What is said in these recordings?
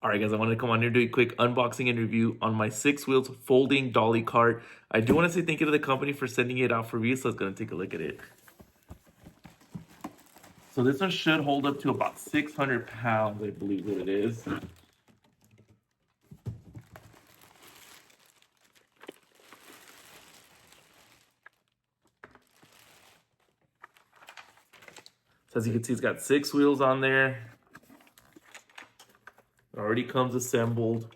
All right, guys, I wanted to come on here and do a quick unboxing and review on my 6 wheels folding dolly cart. I do want to say thank you to the company for sending it out for review, so let's go and take a look at it. So this one should hold up to about 600 pounds, I believe that it is. So as you can see, it's got 6 wheels on there. It already comes assembled.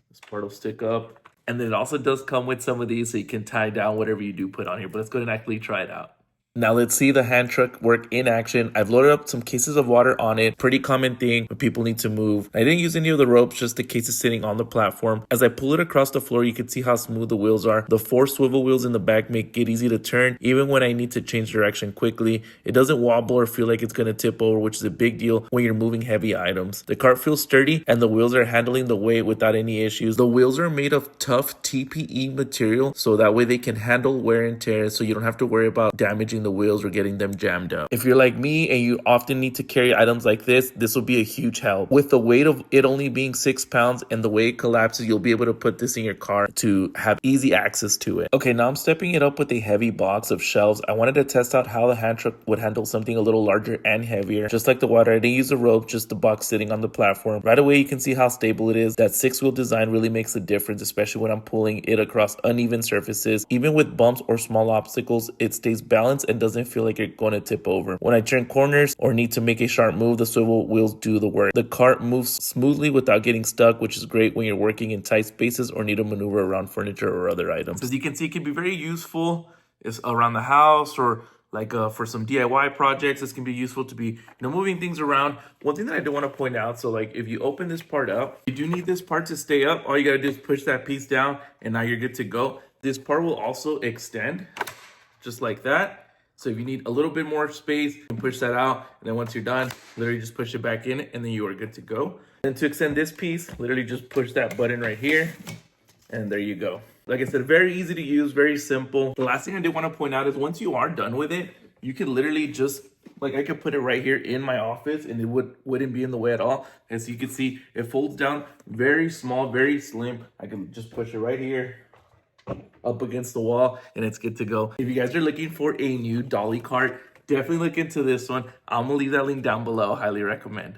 This part will stick up. And then it also does come with some of these so you can tie down whatever you do put on here. But let's go ahead and actually try it out. Now let's see the hand truck work in action. I've loaded up some cases of water on it. Pretty common thing when people need to move. I didn't use any of the ropes, just the cases sitting on the platform. As I pull it across the floor, you can see how smooth the wheels are. The 4 swivel wheels in the back make it easy to turn, even when I need to change direction quickly. It doesn't wobble or feel like it's going to tip over, which is a big deal when you're moving heavy items. The cart feels sturdy and the wheels are handling the weight without any issues. The wheels are made of tough TPE material, so that way they can handle wear and tear, so you don't have to worry about damaging the wheels or getting them jammed up. If you're like me and you often need to carry items like this will be a huge help. With the weight of it only being 6 pounds and the way it collapses, you'll be able to put this in your car to have easy access to it. Okay, now I'm stepping it up with a heavy box of shelves. I wanted to test out how the hand truck would handle something a little larger and heavier. Just like the water, I didn't use a rope, just the box sitting on the platform. Right away, you can see how stable it is. That 6-wheel design really makes a difference, especially when I'm pulling it across uneven surfaces. Even with bumps or small obstacles, it stays balanced and doesn't feel like you're going to tip over. When I turn corners or need to make a sharp move, the swivel wheels do the work. The cart moves smoothly without getting stuck, which is great when you're working in tight spaces or need to maneuver around furniture or other items. As you can see, it can be very useful around the house or like for some DIY projects. This can be useful to be moving things around. One thing that I do want to point out, so like if you open this part up, you do need this part to stay up. All you got to do is push that piece down and now you're good to go. This part will also extend just like that. So if you need a little bit more space, you can push that out. And then once you're done, literally just push it back in and then you are good to go. And to extend this piece, literally just push that button right here. And there you go. Like I said, very easy to use, very simple. The last thing I did want to point out is once you are done with it, you can literally just, like I could put it right here in my office and it wouldn't be in the way at all. As you can see, it folds down very small, very slim. I can just push it right here up against the wall and it's good to go. If you guys are looking for a new dolly cart, definitely look into this one. I'm gonna leave that link down below. Highly recommend.